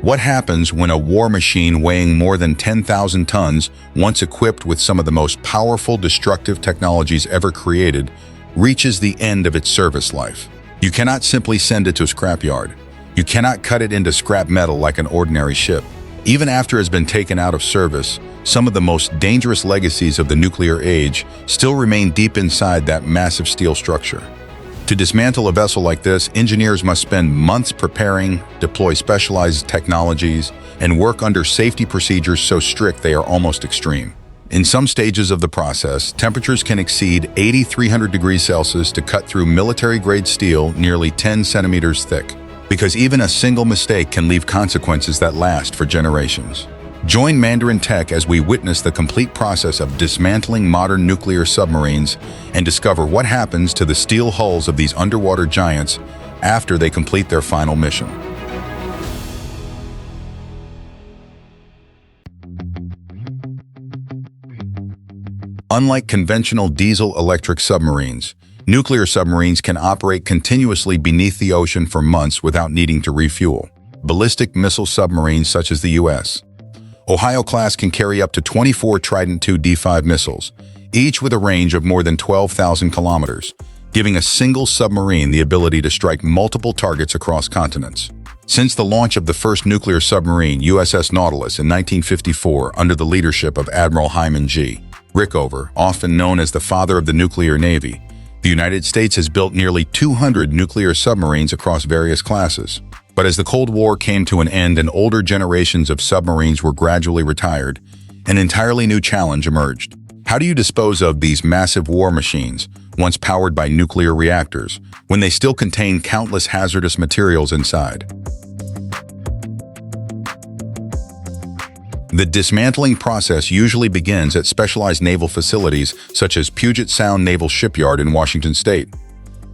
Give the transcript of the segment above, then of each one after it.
What happens when a war machine weighing more than 10,000 tons, once equipped with some of the most powerful destructive technologies ever created, reaches the end of its service life? You cannot simply send it to a scrapyard. You cannot cut it into scrap metal like an ordinary ship. Even after it has been taken out of service, some of the most dangerous legacies of the nuclear age still remain deep inside that massive steel structure. To dismantle a vessel like this, engineers must spend months preparing, deploy specialized technologies, and work under safety procedures so strict they are almost extreme. In some stages of the process, temperatures can exceed 8,300 degrees Celsius to cut through military-grade steel nearly 10 centimeters thick, because even a single mistake can leave consequences that last for generations. Join Mandarin Tech as we witness the complete process of dismantling modern nuclear submarines and discover what happens to the steel hulls of these underwater giants after they complete their final mission. Unlike conventional diesel-electric submarines, nuclear submarines can operate continuously beneath the ocean for months without needing to refuel. Ballistic missile submarines such as the U.S. Ohio class can carry up to 24 Trident II D5 missiles, each with a range of more than 12,000 kilometers, giving a single submarine the ability to strike multiple targets across continents. Since the launch of the first nuclear submarine, USS Nautilus, in 1954 under the leadership of Admiral Hyman G. Rickover, often known as the father of the nuclear navy, the United States has built nearly 200 nuclear submarines across various classes. But as the Cold War came to an end and older generations of submarines were gradually retired, an entirely new challenge emerged. How do you dispose of these massive war machines, once powered by nuclear reactors, when they still contain countless hazardous materials inside? The dismantling process usually begins at specialized naval facilities such as Puget Sound Naval Shipyard in Washington State,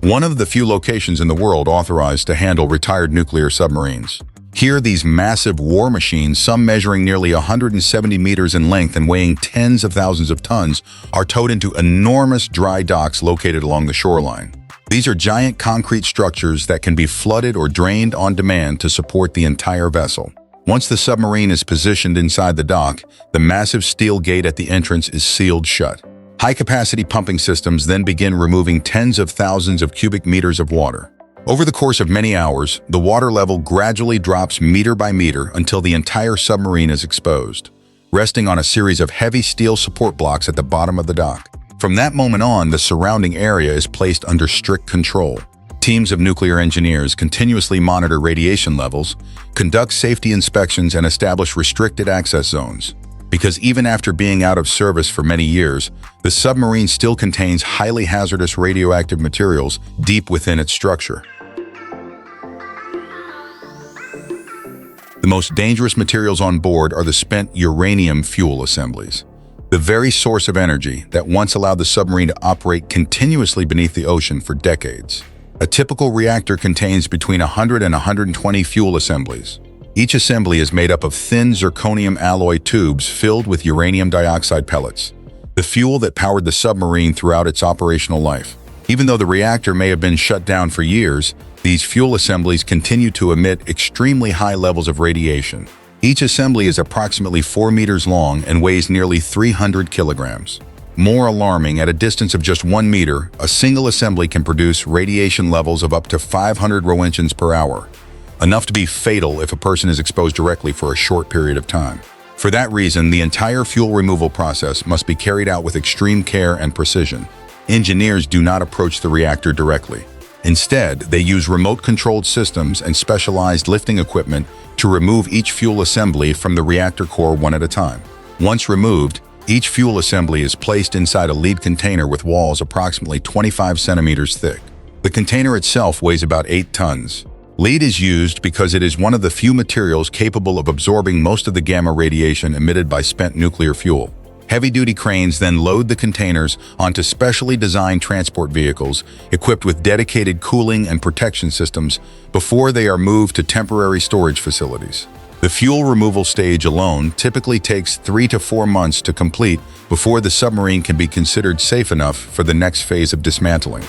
one of the few locations in the world authorized to handle retired nuclear submarines. Here, these massive war machines, some measuring nearly 170 meters in length and weighing tens of thousands of tons, are towed into enormous dry docks located along the shoreline. These are giant concrete structures that can be flooded or drained on demand to support the entire vessel. Once the submarine is positioned inside the dock, the massive steel gate at the entrance is sealed shut. High-capacity pumping systems then begin removing tens of thousands of cubic meters of water. Over the course of many hours, the water level gradually drops meter by meter until the entire submarine is exposed, resting on a series of heavy steel support blocks at the bottom of the dock. From that moment on, the surrounding area is placed under strict control. Teams of nuclear engineers continuously monitor radiation levels, conduct safety inspections, and establish restricted access zones. Because even after being out of service for many years, the submarine still contains highly hazardous radioactive materials deep within its structure. The most dangerous materials on board are the spent uranium fuel assemblies, the very source of energy that once allowed the submarine to operate continuously beneath the ocean for decades. A typical reactor contains between 100 and 120 fuel assemblies. Each assembly is made up of thin zirconium alloy tubes filled with uranium dioxide pellets, the fuel that powered the submarine throughout its operational life. Even though the reactor may have been shut down for years, these fuel assemblies continue to emit extremely high levels of radiation. Each assembly is approximately 4 meters long and weighs nearly 300 kilograms. More alarming, at a distance of just 1 meter, a single assembly can produce radiation levels of up to 500 roentgens per hour, enough to be fatal if a person is exposed directly for a short period of time. For that reason, the entire fuel removal process must be carried out with extreme care and precision. Engineers do not approach the reactor directly. Instead, they use remote-controlled systems and specialized lifting equipment to remove each fuel assembly from the reactor core one at a time. Once removed, each fuel assembly is placed inside a lead container with walls approximately 25 centimeters thick. The container itself weighs about 8 tons. Lead is used because it is one of the few materials capable of absorbing most of the gamma radiation emitted by spent nuclear fuel. Heavy-duty cranes then load the containers onto specially designed transport vehicles equipped with dedicated cooling and protection systems before they are moved to temporary storage facilities. The fuel removal stage alone typically takes 3 to 4 months to complete before the submarine can be considered safe enough for the next phase of dismantling.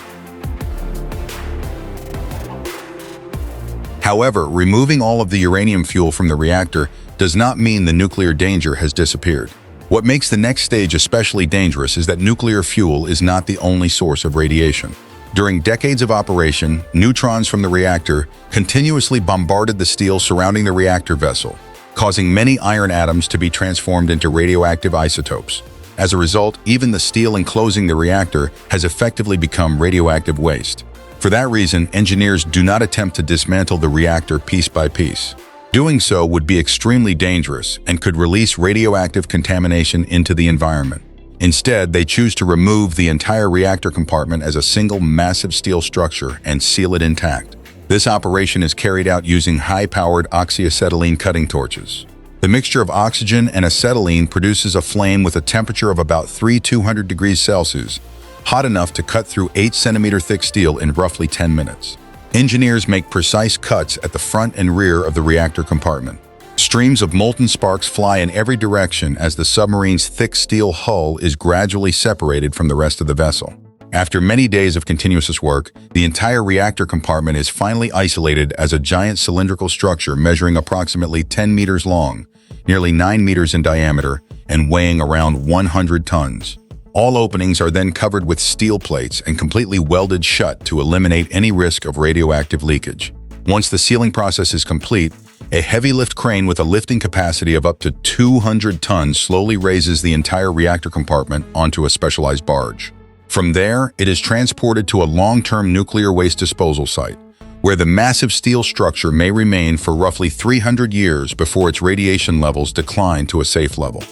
However, removing all of the uranium fuel from the reactor does not mean the nuclear danger has disappeared. What makes the next stage especially dangerous is that nuclear fuel is not the only source of radiation. During decades of operation, neutrons from the reactor continuously bombarded the steel surrounding the reactor vessel, causing many iron atoms to be transformed into radioactive isotopes. As a result, even the steel enclosing the reactor has effectively become radioactive waste. For that reason, engineers do not attempt to dismantle the reactor piece by piece. Doing so would be extremely dangerous and could release radioactive contamination into the environment. Instead, they choose to remove the entire reactor compartment as a single massive steel structure and seal it intact. This operation is carried out using high-powered oxyacetylene cutting torches. The mixture of oxygen and acetylene produces a flame with a temperature of about 200 degrees Celsius, hot enough to cut through 8-centimeter thick steel in roughly 10 minutes. Engineers make precise cuts at the front and rear of the reactor compartment. Streams of molten sparks fly in every direction as the submarine's thick steel hull is gradually separated from the rest of the vessel. After many days of continuous work, the entire reactor compartment is finally isolated as a giant cylindrical structure measuring approximately 10 meters long, nearly 9 meters in diameter, and weighing around 100 tons. All openings are then covered with steel plates and completely welded shut to eliminate any risk of radioactive leakage. Once the sealing process is complete, a heavy lift crane with a lifting capacity of up to 200 tons slowly raises the entire reactor compartment onto a specialized barge. From there, it is transported to a long-term nuclear waste disposal site, where the massive steel structure may remain for roughly 300 years before its radiation levels decline to a safe level.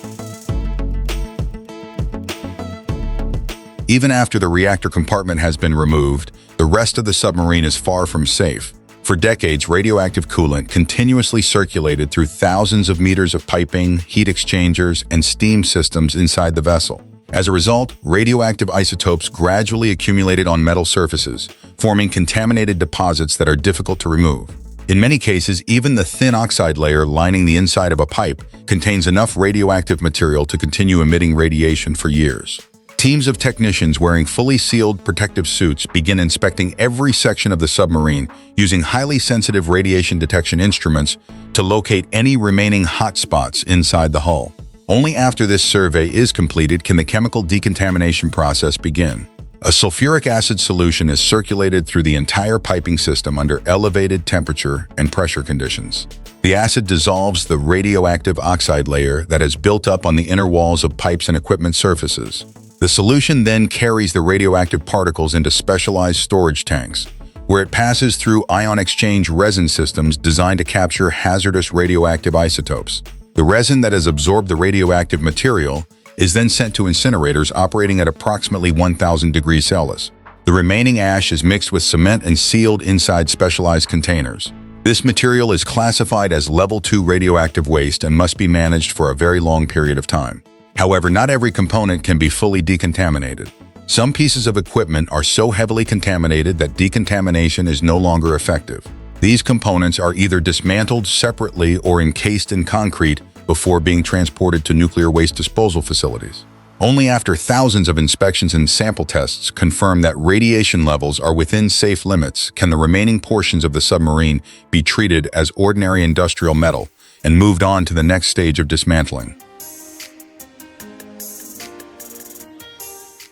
Even after the reactor compartment has been removed, the rest of the submarine is far from safe. For decades, radioactive coolant continuously circulated through thousands of meters of piping, heat exchangers, and steam systems inside the vessel. As a result, radioactive isotopes gradually accumulated on metal surfaces, forming contaminated deposits that are difficult to remove. In many cases, even the thin oxide layer lining the inside of a pipe contains enough radioactive material to continue emitting radiation for years. Teams of technicians wearing fully sealed protective suits begin inspecting every section of the submarine using highly sensitive radiation detection instruments to locate any remaining hot spots inside the hull. Only after this survey is completed can the chemical decontamination process begin. A sulfuric acid solution is circulated through the entire piping system under elevated temperature and pressure conditions. The acid dissolves the radioactive oxide layer that has built up on the inner walls of pipes and equipment surfaces. The solution then carries the radioactive particles into specialized storage tanks, where it passes through ion exchange resin systems designed to capture hazardous radioactive isotopes. The resin that has absorbed the radioactive material is then sent to incinerators operating at approximately 1,000 degrees Celsius. The remaining ash is mixed with cement and sealed inside specialized containers. This material is classified as Level 2 radioactive waste and must be managed for a very long period of time. However, not every component can be fully decontaminated. Some pieces of equipment are so heavily contaminated that decontamination is no longer effective. These components are either dismantled separately or encased in concrete before being transported to nuclear waste disposal facilities. Only after thousands of inspections and sample tests confirm that radiation levels are within safe limits can the remaining portions of the submarine be treated as ordinary industrial metal and moved on to the next stage of dismantling.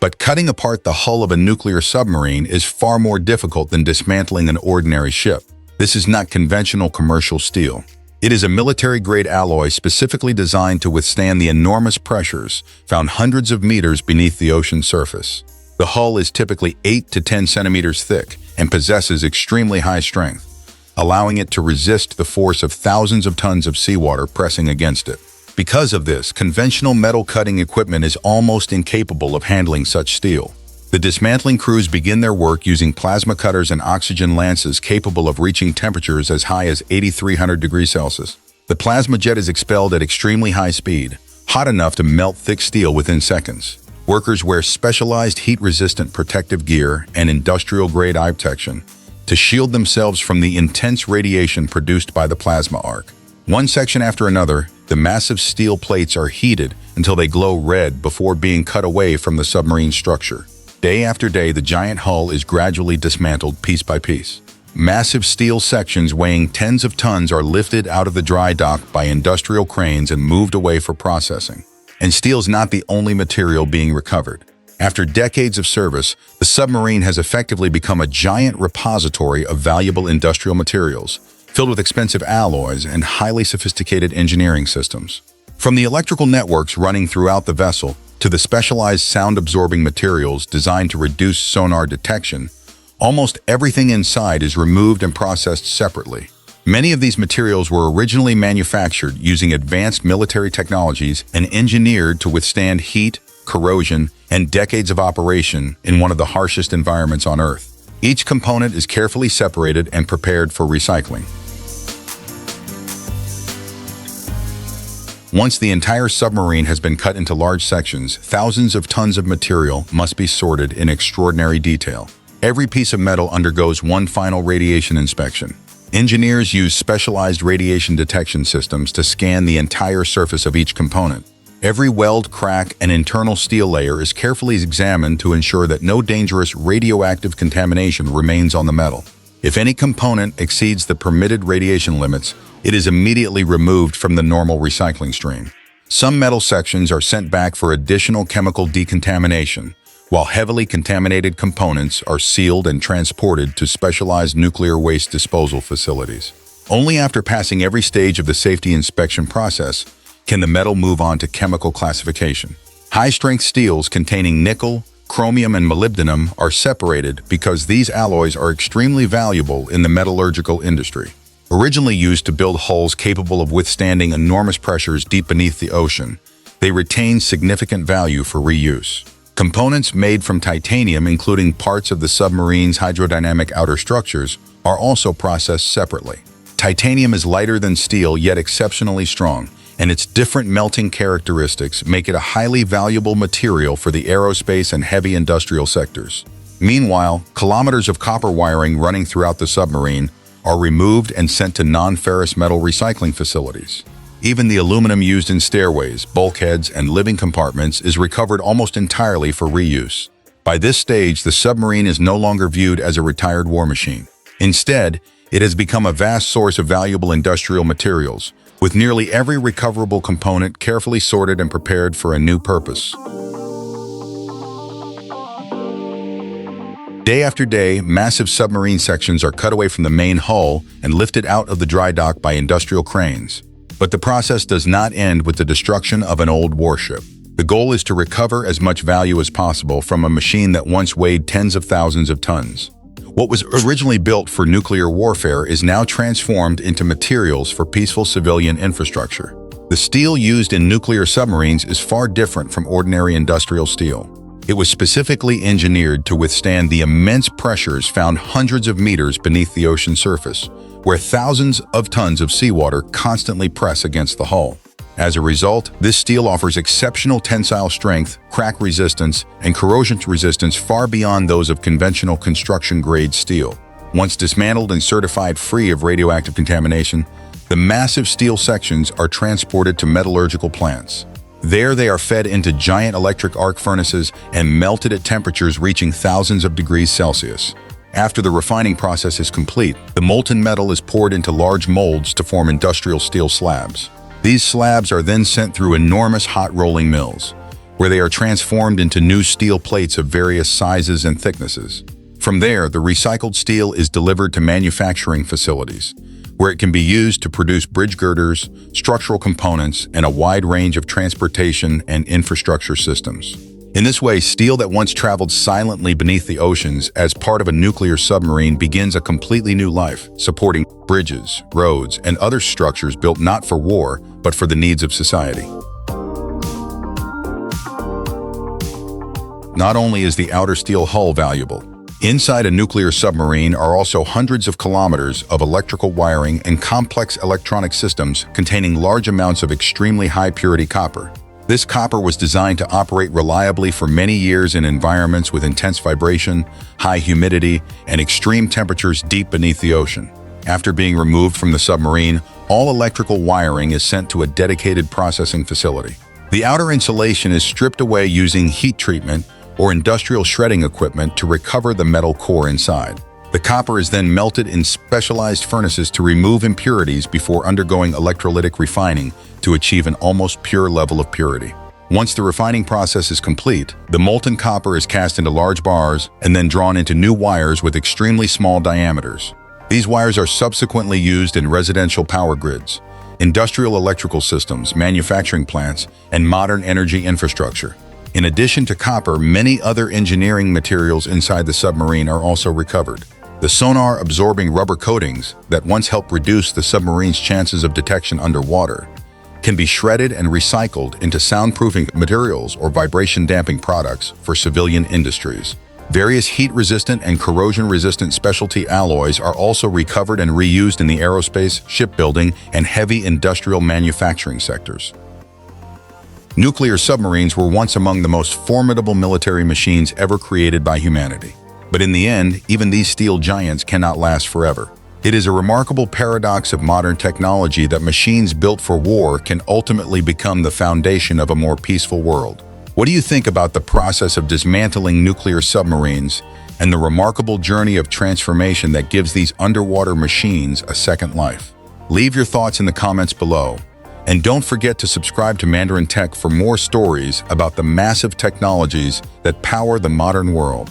But cutting apart the hull of a nuclear submarine is far more difficult than dismantling an ordinary ship. This is not conventional commercial steel. It is a military-grade alloy specifically designed to withstand the enormous pressures found hundreds of meters beneath the ocean's surface. The hull is typically 8 to 10 centimeters thick and possesses extremely high strength, allowing it to resist the force of thousands of tons of seawater pressing against it. Because of this, conventional metal cutting equipment is almost incapable of handling such steel. The dismantling crews begin their work using plasma cutters and oxygen lances capable of reaching temperatures as high as 8,300 degrees Celsius. The plasma jet is expelled at extremely high speed, hot enough to melt thick steel within seconds. Workers wear specialized heat-resistant protective gear and industrial-grade eye protection to shield themselves from the intense radiation produced by the plasma arc. One section after another, the massive steel plates are heated until they glow red before being cut away from the submarine structure. Day after day, the giant hull is gradually dismantled piece by piece. massive steel sections weighing tens of tons are lifted out of the dry dock by industrial cranes and moved away for processing. And steel's not the only material being recovered. After decades of service, the submarine has effectively become a giant repository of valuable industrial materials, filled with expensive alloys and highly sophisticated engineering systems. From the electrical networks running throughout the vessel to the specialized sound-absorbing materials designed to reduce sonar detection, almost everything inside is removed and processed separately. Many of these materials were originally manufactured using advanced military technologies and engineered to withstand heat, corrosion, and decades of operation in one of the harshest environments on Earth. Each component is carefully separated and prepared for recycling. Once the entire submarine has been cut into large sections, thousands of tons of material must be sorted in extraordinary detail. Every piece of metal undergoes one final radiation inspection. Engineers use specialized radiation detection systems to scan the entire surface of each component. Every weld, crack, and internal steel layer is carefully examined to ensure that no dangerous radioactive contamination remains on the metal. If any component exceeds the permitted radiation limits, it is immediately removed from the normal recycling stream. Some metal sections are sent back for additional chemical decontamination, while heavily contaminated components are sealed and transported to specialized nuclear waste disposal facilities. Only after passing every stage of the safety inspection process can the metal move on to chemical classification. High-strength steels containing nickel, chromium, and molybdenum are separated because these alloys are extremely valuable in the metallurgical industry. Originally used to build hulls capable of withstanding enormous pressures deep beneath the ocean, they retain significant value for reuse. Components made from titanium, including parts of the submarine's hydrodynamic outer structures, are also processed separately. Titanium is lighter than steel, yet exceptionally strong, and its different melting characteristics make it a highly valuable material for the aerospace and heavy industrial sectors. Meanwhile, kilometers of copper wiring running throughout the submarine are removed and sent to non-ferrous metal recycling facilities. Even the aluminum used in stairways, bulkheads, and living compartments is recovered almost entirely for reuse. By this stage, the submarine is no longer viewed as a retired war machine. Instead, it has become a vast source of valuable industrial materials, with nearly every recoverable component carefully sorted and prepared for a new purpose. Day after day, massive submarine sections are cut away from the main hull and lifted out of the dry dock by industrial cranes. But the process does not end with the destruction of an old warship. The goal is to recover as much value as possible from a machine that once weighed tens of thousands of tons. What was originally built for nuclear warfare is now transformed into materials for peaceful civilian infrastructure. The steel used in nuclear submarines is far different from ordinary industrial steel. It was specifically engineered to withstand the immense pressures found hundreds of meters beneath the ocean surface, where thousands of tons of seawater constantly press against the hull. As a result, this steel offers exceptional tensile strength, crack resistance, and corrosion resistance far beyond those of conventional construction-grade steel. Once dismantled and certified free of radioactive contamination, the massive steel sections are transported to metallurgical plants. There they are fed into giant electric arc furnaces and melted at temperatures reaching thousands of degrees Celsius. After the refining process is complete, the molten metal is poured into large molds to form industrial steel slabs. These slabs are then sent through enormous hot rolling mills, where they are transformed into new steel plates of various sizes and thicknesses. From there, the recycled steel is delivered to manufacturing facilities, where it can be used to produce bridge girders, structural components, and a wide range of transportation and infrastructure systems. In this way, steel that once traveled silently beneath the oceans as part of a nuclear submarine begins a completely new life, supporting bridges, roads, and other structures built not for war, but for the needs of society. Not only is the outer steel hull valuable, inside a nuclear submarine are also hundreds of kilometers of electrical wiring and complex electronic systems containing large amounts of extremely high-purity copper. This copper was designed to operate reliably for many years in environments with intense vibration, high humidity, and extreme temperatures deep beneath the ocean. After being removed from the submarine, all electrical wiring is sent to a dedicated processing facility. The outer insulation is stripped away using heat treatment or industrial shredding equipment to recover the metal core inside. The copper is then melted in specialized furnaces to remove impurities before undergoing electrolytic refining to achieve an almost pure level of purity. Once the refining process is complete, the molten copper is cast into large bars and then drawn into new wires with extremely small diameters. These wires are subsequently used in residential power grids, industrial electrical systems, manufacturing plants, and modern energy infrastructure. In addition to copper, many other engineering materials inside the submarine are also recovered. The sonar-absorbing rubber coatings that once helped reduce the submarine's chances of detection underwater can be shredded and recycled into soundproofing materials or vibration-damping products for civilian industries. Various heat-resistant and corrosion-resistant specialty alloys are also recovered and reused in the aerospace, shipbuilding, and heavy industrial manufacturing sectors. Nuclear submarines were once among the most formidable military machines ever created by humanity. But in the end, even these steel giants cannot last forever. It is a remarkable paradox of modern technology that machines built for war can ultimately become the foundation of a more peaceful world. What do you think about the process of dismantling nuclear submarines and the remarkable journey of transformation that gives these underwater machines a second life? Leave your thoughts in the comments below. And don't forget to subscribe to Mandarin Tech for more stories about the massive technologies that power the modern world.